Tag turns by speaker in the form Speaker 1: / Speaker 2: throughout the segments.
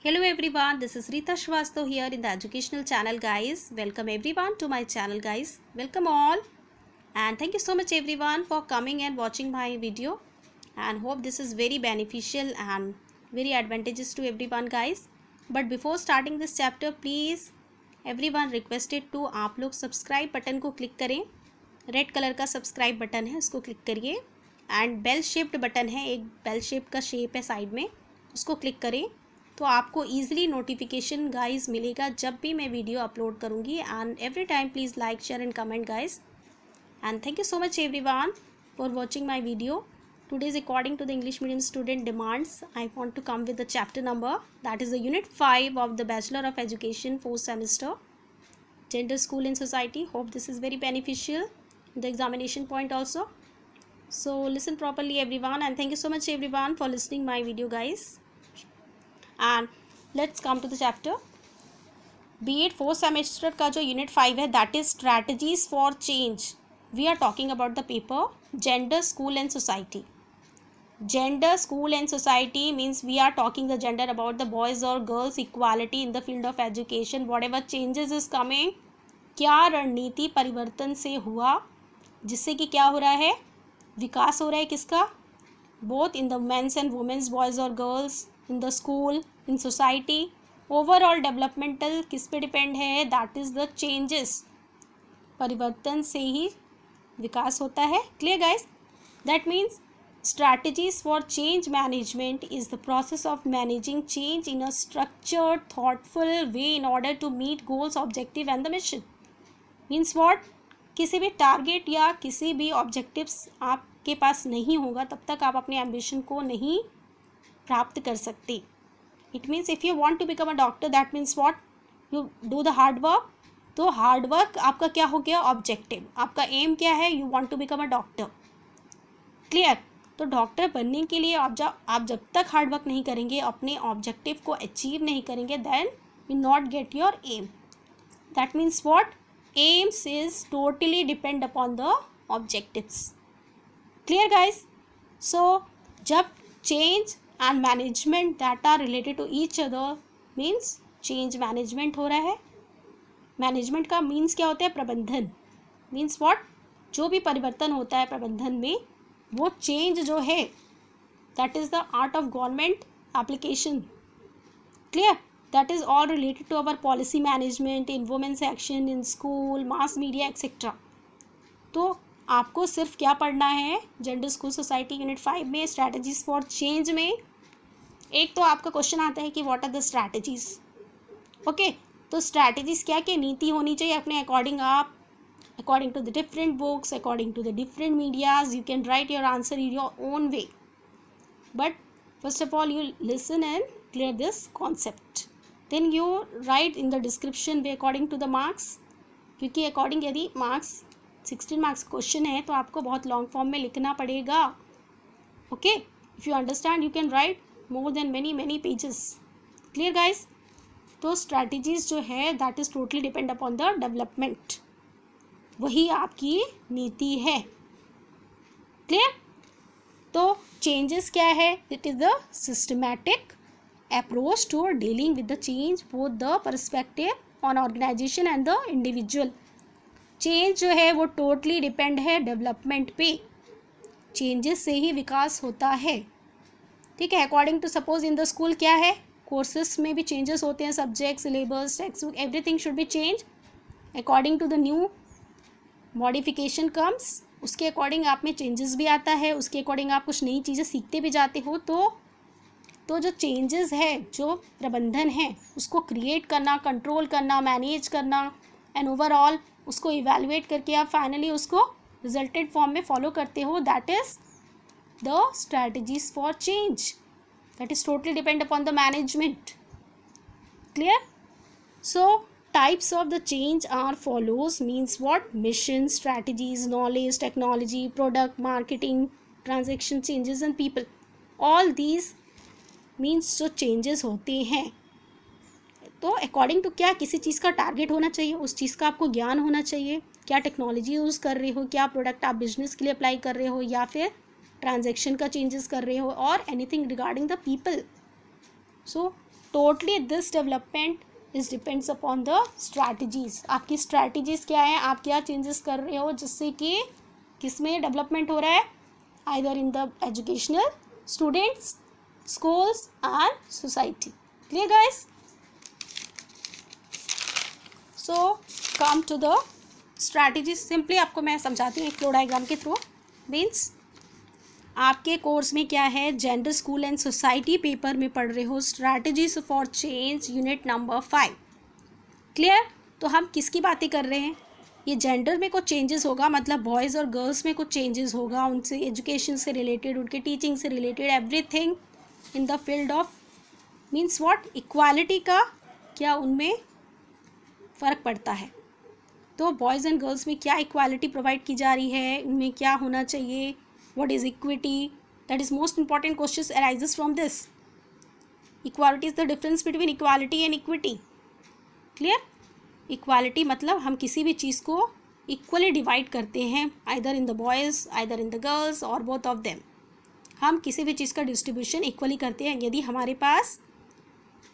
Speaker 1: Hello everyone, this is Rita Shrivastava here in the educational channel guys. Welcome everyone to my channel guys. Welcome all and thank you so much everyone for coming and watching my video and hope this is very beneficial and very advantageous to everyone guys. But before starting this chapter please everyone requested to आप लोग subscribe button को click करें. Red colour का subscribe button है उसको click करिए and bell shaped button है, एक बेल शेप का शेप है साइड में, उसको क्लिक करें तो आपको ईजिली नोटिफिकेशन गाइस मिलेगा जब भी मैं वीडियो अपलोड करूँगी. And every time please like share and comment guys and thank you so much everyone for watching my video. Today's according to the English medium student demands, I want to come with the chapter number that is the unit 5 of the Bachelor of Education 4th semester, Gender, School and Society. Hope this is very beneficial in the examination point also. So listen properly everyone and thank you so much everyone for listening my video guys. And let's come to the chapter. B.Ed 4th semester का जो unit 5 है that is strategies for change. We are talking about the paper Gender, School and Society. Gender, School and Society means we are talking the gender about the boys or girls equality in the field of education. Whatever changes is coming, क्या रणनीति परिवर्तन से हुआ जिससे कि क्या हो रहा है, विकास हो रहा है किसका, both in the men's and women's, boys or girls, in the school, in society. Overall developmental किस पे डिपेंड है, that is the changes. परिवर्तन से ही विकास होता है. Clear guys? That means strategies for change management is the process of managing change in a structured, thoughtful way in order to meet goals, objective and the mission. Means what? किसी भी target या किसी भी objectives आपके पास नहीं होगा तब तक आप अपने एम्बिशन को नहीं प्राप्त कर सकते. It means if you want to become a doctor that means what, you do the hard work. तो हार्ड वर्क आपका क्या हो गया, ऑब्जेक्टिव. आपका एम क्या है, you want to become a doctor. Clear? तो डॉक्टर बनने के लिए आप जब तक हार्ड वर्क नहीं करेंगे, अपने ऑब्जेक्टिव को अचीव नहीं करेंगे, then you not get your aim. That means what, aims is totally depend upon the objectives. Clear guys? So जब change and management that are related to each other means change management हो रहा है. Management का means क्या होता है, प्रबंधन. Means what, जो भी परिवर्तन होता है प्रबंधन में, वो चेंज जो है that is the art of government application. Clear? That is all related to our policy management in women's action in school, mass media etcetera. तो आपको सिर्फ क्या पढ़ना है, जेंडर, स्कूल, सोसाइटी यूनिट 5 में स्ट्रैटेजीज फॉर चेंज में. एक तो आपका क्वेश्चन आता है कि what are the strategies. Okay, तो स्ट्रैटेजीज क्या क्या नीति होनी चाहिए अपने अकॉर्डिंग. आप according to the different books, according to the different medias, you can write your answer in your own way. But first of all, you listen and clear this concept. Then you write in the description way according to the marks. क्योंकि according यदि marks 16 marks question है तो आपको बहुत long form में लिखना पड़ेगा. Okay? If you understand, you can write more than many pages. Clear guys? तो strategies जो है that is totally depend upon the development. वही आपकी नीति है. क्लियर? तो चेंजेस क्या है, it is the systematic approach to dealing with the change both the perspective on organisation and the individual. Change जो है वो टोटली डिपेंड है डेवलपमेंट पे. चेंजेस से ही विकास होता है. ठीक है? According to suppose in the school क्या है, कोर्सेस में भी चेंजेस होते हैं, subject, syllabus, text book, everything should be change according to the new modification comes. उसके अकॉर्डिंग आप में चेंजेस भी आता है, उसके अकॉर्डिंग आप कुछ नई चीज़ें सीखते भी जाते हो. तो जो चेंजेस है, जो प्रबंधन है, उसको क्रिएट करना, कंट्रोल करना, मैनेज करना एंड ओवरऑल उसको इवेलुएट करके आप फाइनली उसको रिजल्टेड फॉर्म में फॉलो करते हो. That is the strategies for change. That is totally depend upon the management. Clear? So types of the change are follows. Means what, mission, strategies, knowledge, technology, product, marketing, transaction changes and people. all these means जो changes होते हैं. तो according to क्या, किसी चीज़ का target होना चाहिए, उस चीज़ का आपको ज्ञान होना चाहिए, क्या टेक्नोलॉजी यूज़ कर रहे हो, क्या प्रोडक्ट आप बिजनेस के लिए अप्लाई कर रहे हो या फिर ट्रांजेक्शन का चेंजेस कर रहे हो, और anything regarding the people. So totally this development is depends upon the strategies. आपकी स्ट्रैटेजीज क्या है, आप क्या चेंजेस कर रहे हो जिससे कि किस में डेवलपमेंट हो रहा है, either in the educational, students, schools and society. Clear guys? So come to the strategies. Simply आपको मैं समझाती हूँ एक फ्लो डायग्राम के थ्रू। मीन्स आपके कोर्स में क्या है, gender school and society paper में पढ़ रहे हो strategies for change unit number 5। Clear? तो हम किसकी बातें कर रहे हैं, ये जेंडर में कुछ चेंजेस होगा, मतलब बॉयज़ और गर्ल्स में कुछ चेंजेस होगा, उनसे एजुकेशन से रिलेटेड, उनके टीचिंग से related, everything in the field of means what, equality का क्या उनमें फ़र्क पड़ता है। तो बॉयज़ एंड गर्ल्स में क्या इक्वालिटी प्रोवाइड की जा रही है, उनमें क्या होना चाहिए, what is equity, that is most important question arises from this. Equality is the difference between equality and equity. Clear? Equality मतलब हम किसी भी चीज़ को इक्वली डिवाइड करते हैं, either in the boys, either in the girls और both of them. हम किसी भी चीज़ का डिस्ट्रीब्यूशन इक्वली करते हैं। यदि हमारे पास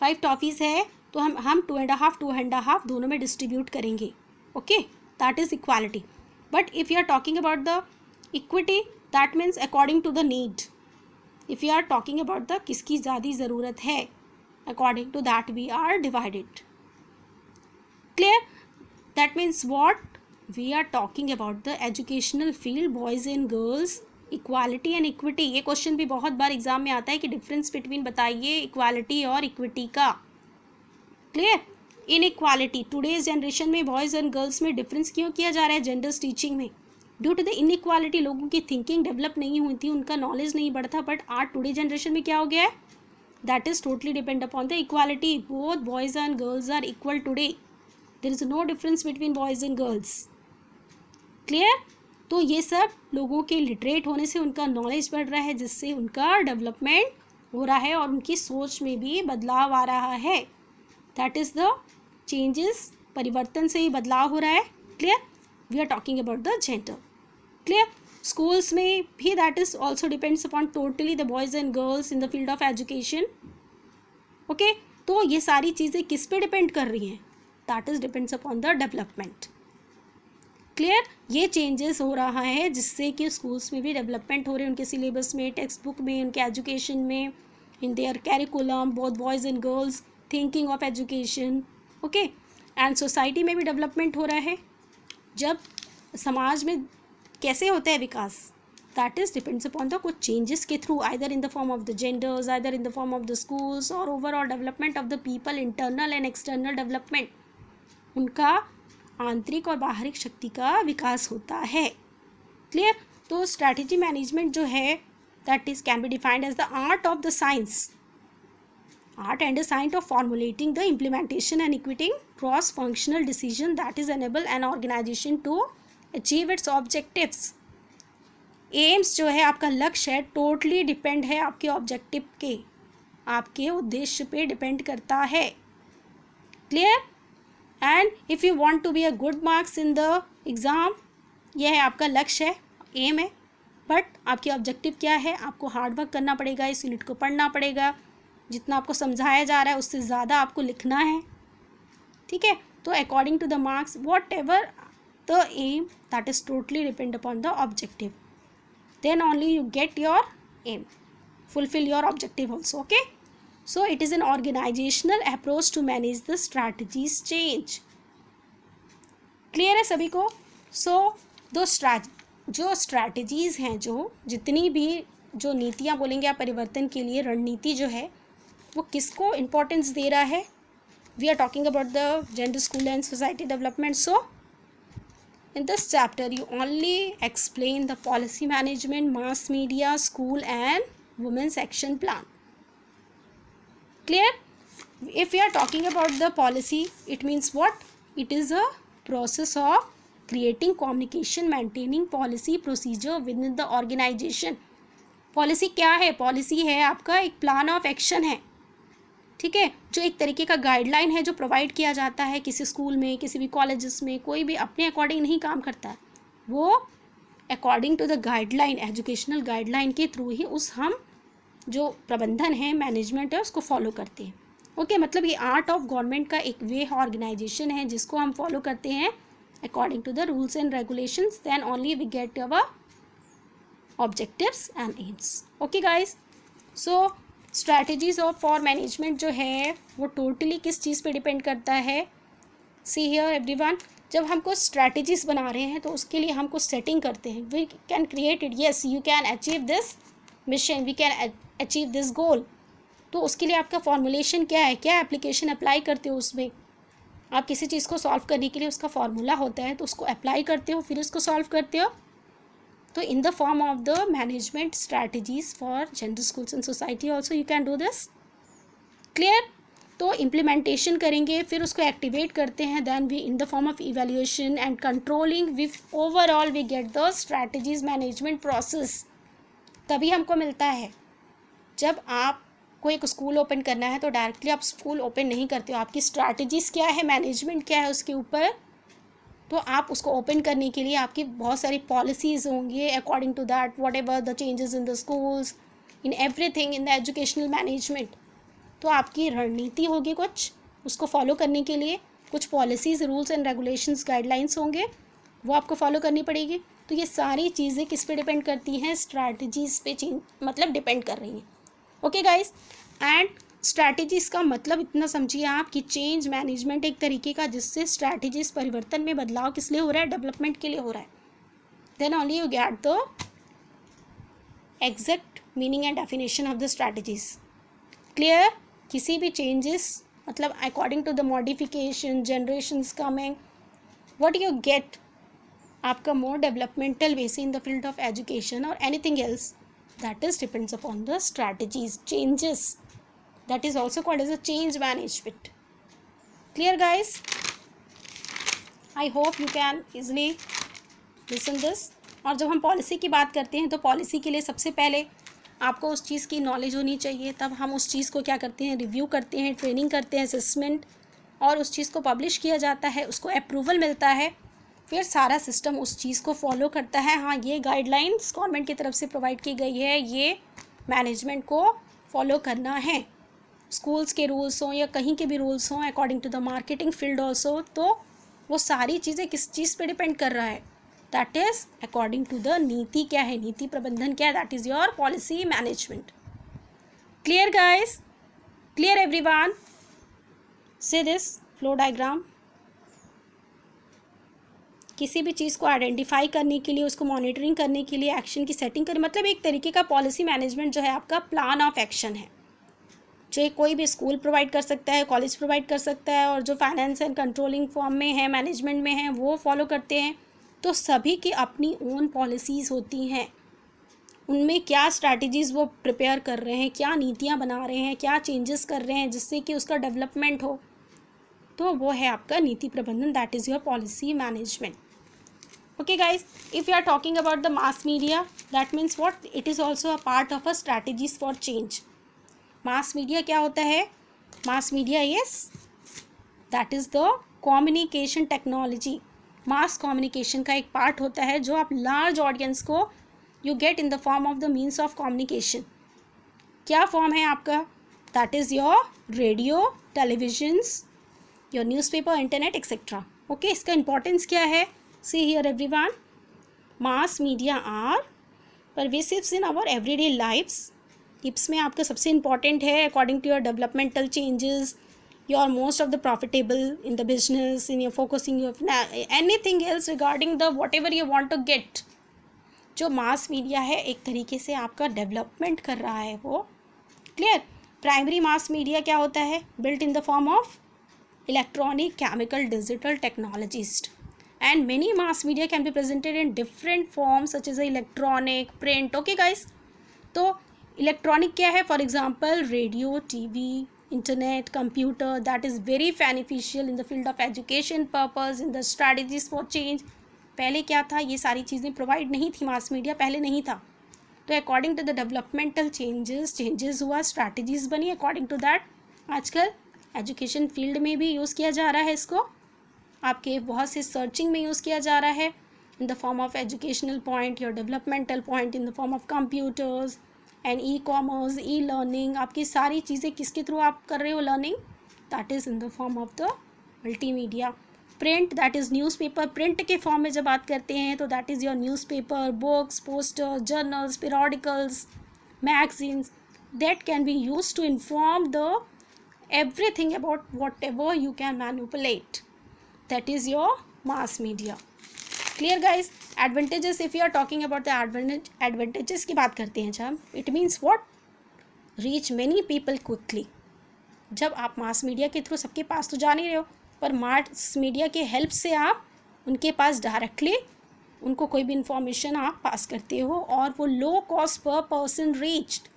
Speaker 1: 5 टॉफ़ीज़ है तो हम 2.5 दोनों में डिस्ट्रीब्यूट करेंगे। Okay, that is equality. But if you are talking about the equity, that means according to the need. If you are talking about the किसकी ज़्यादा ज़रूरत है, according to that we are divided. Clear? That means what we are talking about the educational field, boys and girls, equality and equity. ये question भी बहुत बार exam में आता है कि डिफरेंस बिटवीन बताइए इक्वालिटी और इक्विटी का। क्लियर? इन इक्वालिटी टुडेज जनरेशन में बॉयज़ एंड गर्ल्स में डिफरेंस क्यों किया जा रहा है जेंडर्स टीचिंग में? ड्यू टू द इनइक्वालिटी, लोगों की थिंकिंग डेवलप नहीं हुई थी, उनका नॉलेज नहीं बढ़ता। बट आज टुडे जनरेशन में क्या हो गया है, that is totally depend upon the equality. Both boys and girls are equal today, there is no difference between boys and girls. Clear? तो ये सब लोगों के लिटरेट होने से उनका नॉलेज बढ़ रहा है, जिससे उनका डेवलपमेंट हो रहा है और उनकी सोच में भी बदलाव आ रहा है। दैट इज़ द चेंजेस, परिवर्तन से ही बदलाव हो रहा है। Clear? We are talking about the gender. Clear? Schools में भी that is also depends upon totally the boys and girls in the field of education. Okay, तो ये सारी चीज़ें किस पे डिपेंड कर रही हैं, that is depends upon the development. Clear? ये चेंजेस हो रहा है जिससे कि स्कूल्स में भी डेवलपमेंट हो रहे हैं, उनके सिलेबस में, टेक्स्ट बुक में, उनके एजुकेशन में, in their curriculum, both boys and girls, thinking of education. Okay, and society में भी डेवलपमेंट हो रहा है। जब समाज में कैसे होता है विकास, that is depends upon the कुछ चेंजेस के through, either in the form of the genders, either in the form of the schools और overall development of the people, internal and external development, उनका आंतरिक और बाहरी शक्ति का विकास होता है। क्लियर? तो स्ट्रैटेजी मैनेजमेंट जो है that is can be defined as the art of the science, art and a science of formulating the implementation and equating cross functional decision that is enable an organization to achieve its objectives। AIIMS जो है आपका लक्ष्य है, totally depend है आपके objective के, आपके उद्देश्य पे डिपेंड करता है। Clear? And if you want to be a good marks in the exam, यह है आपका लक्ष्य है, एम है। बट आपकी ऑब्जेक्टिव क्या है, आपको हार्ड वर्क करना पड़ेगा, इस यूनिट को पढ़ना पड़ेगा, जितना आपको समझाया जा रहा है उससे ज़्यादा आपको लिखना है। ठीक है? तो according to the marks, whatever the aim, that is totally depend upon the objective, then only you get your aim, fulfil your objective also. Okay, so it is an organisational approach to manage the strategies change. Clear है सभी को? सो जो strategies हैं, जो जितनी भी जो नीतियाँ बोलेंगे आप परिवर्तन के लिए, रणनीति जो है वो किसको इम्पोर्टेंस दे रहा है, we are talking about the gender school and society development. So in this chapter you only explain the policy management, mass media, school and women's action plan. Clear? If we are talking about the policy, it means what? It is a process of creating communication, maintaining policy procedure within the organization. Policy क्या है? Policy है आपका एक plan of action है। ठीक है? जो एक तरीके का गाइडलाइन है जो प्रोवाइड किया जाता है किसी स्कूल में, किसी भी कॉलेजेस में। कोई भी अपने अकॉर्डिंग नहीं काम करता, वो according to the guideline, educational guideline के थ्रू ही उस हम जो प्रबंधन है, मैनेजमेंट है, उसको फॉलो करते हैं। ओके मतलब ये आर्ट ऑफ गवर्नमेंट का एक वे ऑर्गेनाइजेशन है जिसको हम फॉलो करते हैं according to the rules and regulations, then only we get our objectives and aims. Okay guys, so strategies of for management जो है वो टोटली किस चीज़ पे डिपेंड करता है। सी हियर एवरीवन, जब हम कुछ स्ट्रैटेजीज बना रहे हैं तो उसके लिए हम कुछ सेटिंग करते हैं। We can create it, yes you can achieve this mission, we can achieve this goal. तो उसके लिए आपका फॉर्मुलेशन क्या है, क्या एप्लीकेशन अप्लाई करते हो उसमें। आप किसी चीज़ को सॉल्व करने के लिए उसका फॉर्मूला होता है तो उसको अप्लाई करते हो, फिर उसको सॉल्व करते हो। तो in the form of the management strategies for gender schools and society also you can do this. Clear. तो इम्प्लीमेंटेशन करेंगे, फिर उसको एक्टिवेट करते हैं, then we in the form of evaluation and controlling we overall we get the strategies management process. तभी हमको मिलता है। जब आप को एक स्कूल ओपन करना है तो डायरेक्टली आप स्कूल ओपन नहीं करते हो, आपकी स्ट्रैटेजीज क्या है, मैनेजमेंट क्या है उसके ऊपर। तो आप उसको ओपन करने के लिए आपकी बहुत सारी पॉलिसीज़ होंगी according to that whatever the changes in the schools, in everything in the educational management. तो आपकी रणनीति होगी कुछ, उसको फॉलो करने के लिए कुछ policies, rules and regulations, guidelines होंगे, वो आपको फॉलो करनी पड़ेगी। तो ये सारी चीज़ें किस पे डिपेंड करती हैं, स्ट्रैटेजीज़ पे मतलब डिपेंड कर रही हैं। ओके गाइस, एंड स्ट्रैटेजीज का मतलब इतना समझिए आप कि चेंज मैनेजमेंट एक तरीके का जिससे स्ट्रैटेजीज परिवर्तन में बदलाव किस लिए हो रहा है, डेवलपमेंट के लिए हो रहा है। Then only you get the exact meaning and definition of the strategies. Clear. किसी भी चेंजेस मतलब according to the modification, generations coming, what you get आपका मोर डेवलपमेंटल वे से in the field of education और anything else, that is depends upon the strategies, changes, that is also called as a change management. Clear guys? I hope you can easily listen this. और जब हम policy की बात करते हैं तो policy के लिए सबसे पहले आपको उस चीज़ की नॉलेज होनी चाहिए, तब हम उस चीज़ को क्या करते हैं, रिव्यू करते हैं, ट्रेनिंग करते हैं, असेसमेंट, और उस चीज़ को पब्लिश किया जाता है, उसको अप्रूवल मिलता है, फिर सारा सिस्टम उस चीज़ को फॉलो करता है। हाँ, ये गाइडलाइंस गवर्नमेंट की तरफ से प्रोवाइड की गई है, ये मैनेजमेंट को फॉलो करना है। स्कूल्स के रूल्स हों या कहीं के भी रूल्स हों, according to the marketing field also, तो वो सारी चीज़ें किस चीज़ पे डिपेंड कर रहा है, that is according to the नीति क्या है, नीति प्रबंधन क्या है, that is your policy management. Clear guys? Clear everyone? See this flow diagram. किसी भी चीज़ को आइडेंटिफाई करने के लिए, उसको मॉनिटरिंग करने के लिए, एक्शन की सेटिंग करने, मतलब एक तरीके का पॉलिसी मैनेजमेंट जो है आपका प्लान ऑफ एक्शन है, जो कोई भी स्कूल प्रोवाइड कर सकता है, कॉलेज प्रोवाइड कर सकता है, और जो फाइनेंस एंड कंट्रोलिंग फॉर्म में है, मैनेजमेंट में है, वो फॉलो करते हैं। तो सभी की अपनी ओन पॉलिसीज़ होती हैं, उनमें क्या स्ट्रैटेजीज़ वो प्रिपेयर कर रहे हैं, क्या नीतियाँ बना रहे हैं, क्या चेंजेस कर रहे हैं जिससे कि उसका डेवलपमेंट हो, तो वो है आपका नीति प्रबंधन, that is your policy management. Okay guys, if you are talking about the mass media, that means what? It is also a part of a strategies for change. Mass media क्या होता है? Mass media is that is the communication technology. Mass communication का एक part होता है जो आप large audience को you get in the form of the means of communication. क्या form है आपका? That is your radio, televisions, your newspaper, internet, etc. Okay, इसका importance क्या है? See here everyone, mass media are pervasive in our everyday lives. इसमें आपका सबसे important है according to your developmental changes, you are most of the profitable in the business, in your focusing your anything else regarding the whatever you want to get. जो mass media है एक तरीके से आपका development कर रहा है वो। Clear? Primary mass media क्या होता है? Built in the form of electronic, chemical, digital technologies. And many mass media can be presented in different forms such as electronic, print. Okay guys, तो electronic क्या है? For example, radio, TV, internet, computer, that is very beneficial in the field of education purpose, in the strategies for change. पहले क्या था, ये सारी चीज़ें provide नहीं थी, मास मीडिया पहले नहीं था। तो according to the developmental changes हुआ, स्ट्रैटेजीज बनी, अकॉर्डिंग टू दैट आजकल एजुकेशन फील्ड में भी यूज़ किया जा रहा है इसको, आपके बहुत से सर्चिंग में यूज़ किया जा रहा है इन the form of educational point, your developmental point, in the form of computers, and e commerce, e learning, आपकी सारी चीज़ें किसके थ्रू आप कर रहे हो learning, that is in the form of the multimedia. Print, that is newspaper. Print के form में जब बात करते हैं तो that is your newspaper, books, posters, journals, periodicals, magazines that can be used to inform the everything about whatever you can manipulate. That is your mass media. Clear guys? Advantages, if you are talking about the advantages की बात करते हैं जब, it means what? Reach many people quickly. जब आप mass media के through सबके पास तो जा नहीं रहे हो, पर मास मीडिया के हेल्प से आप उनके पास डायरेक्टली उनको कोई भी इंफॉर्मेशन आप पास करते हो, और वो लो कॉस्ट पर person reached,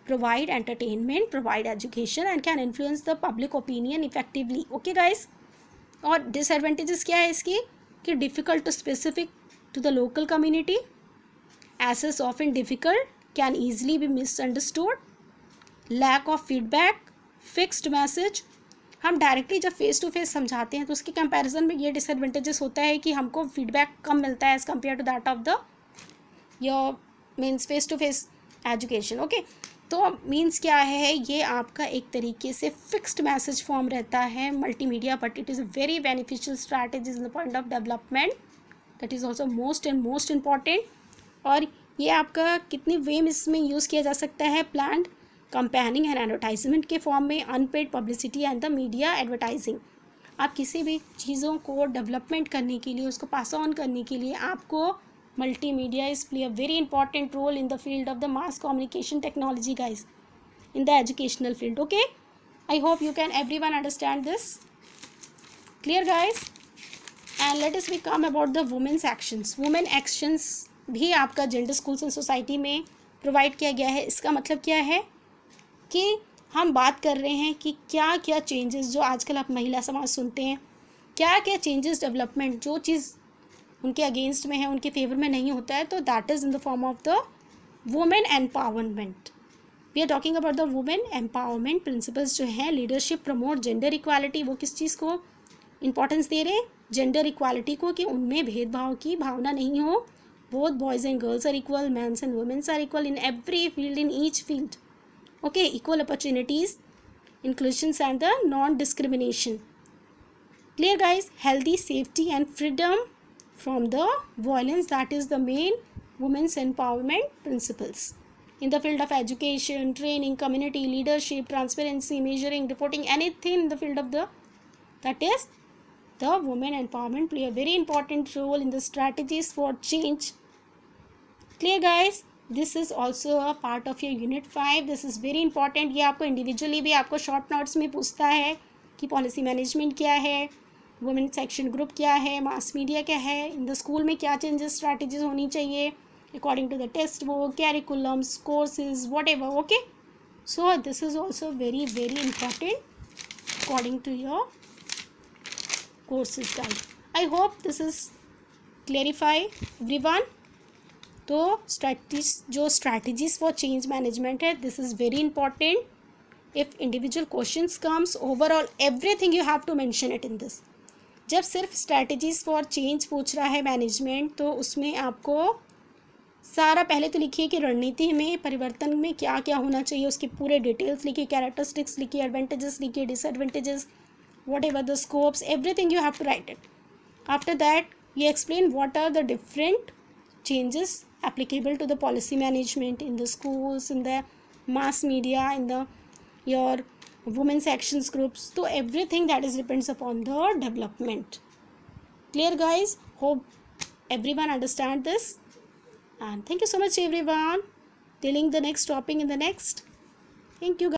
Speaker 1: provide entertainment, provide education and can influence the public opinion effectively. Okay guys. और डिसएडवांटेजेस क्या है इसकी, कि difficult to specific to the local community, access often difficult, can easily be misunderstood, lack of feedback, fixed message. हम directly जब face to face समझाते हैं तो उसके कंपैरिजन में ये डिसएडवांटेजेस होता है कि हमको फीडबैक कम मिलता है as compare to that of the your means face to face education. Okay, तो मीन्स क्या है, ये आपका एक तरीके से फिक्स्ड मैसेज फॉर्म रहता है multimedia, but it is a very beneficial strategies in the point of development. That is also most and most important. और ये आपका कितनी वे में इसमें यूज़ किया जा सकता है, प्लान्ड कंपेनिंग एंड एडवर्टाइजमेंट के फॉर्म में, unpaid publicity and the media advertising. आप किसी भी चीज़ों को डेवलपमेंट करने के लिए, उसको पास ऑन करने के लिए आपको multimedia is play a very important role in the field of the mass communication technology guys, in the educational field. Okay, I hope you can everyone understand this. Clear guys? And let us become about the women's actions. women actions भी आपका gender schools and society में provide किया गया है. इसका मतलब क्या है कि हम बात कर रहे हैं कि क्या क्या चेंजेस जो आजकल आप महिला समाज सुनते हैं, क्या क्या चेंजेस डेवलपमेंट जो चीज़ उनके अगेंस्ट में है, उनके फेवर में नहीं होता है, तो that is in the form of the women empowerment. We are talking about the women empowerment principles जो हैं, लीडरशिप, प्रमोट जेंडर इक्वालिटी. वो किस चीज़ को इंपॉर्टेंस दे रहे हैं, जेंडर इक्वालिटी को, कि उनमें भेदभाव की भावना नहीं हो. Both boys and girls are equal, mens and womens are equal in every field, in each field. Okay, equal opportunities, inclusions and the non discrimination. Clear guys? Healthy, safety and freedom from the violence, that is the main women's empowerment principles in the field of education, training, community leadership, transparency, measuring, reporting, anything in the field of the, that is the women empowerment play a very important role in the strategies for change. Clear guys? This is also a part of your unit 5. this is very important. ये आपको individually भी आपको short notes में पूछता है कि policy management क्या है, वुमेन सेक्शन ग्रुप क्या है, मास मीडिया क्या है, इन द स्कूल में क्या चेंजेस स्ट्रैटेजीज होनी चाहिए according to the text book, curriculums, courses, whatever. Okay, so this is also very very important according to your courses guide. I hope this is clarify everyone. तो जो strategies for change management है, this is very important. If individual questions comes, overall everything you have to mention it in this. जब सिर्फ strategies for change पूछ रहा है management, तो उसमें आपको सारा पहले तो लिखिए कि रणनीति में परिवर्तन में क्या क्या होना चाहिए, उसके पूरे डिटेल्स लिखिए, कैरेक्टरिस्टिक्स लिखिए, एडवांटेजेस लिखिए, disadvantages, whatever the scopes, everything you have to write it. After that you explain what are the different changes applicable to the policy management in the schools, in the mass media, in the your women's actions groups. So everything that is depends upon the development. Clear guys? Hope everyone understand this, and thank you so much everyone. Dealing the next topic in the next. Thank you guys.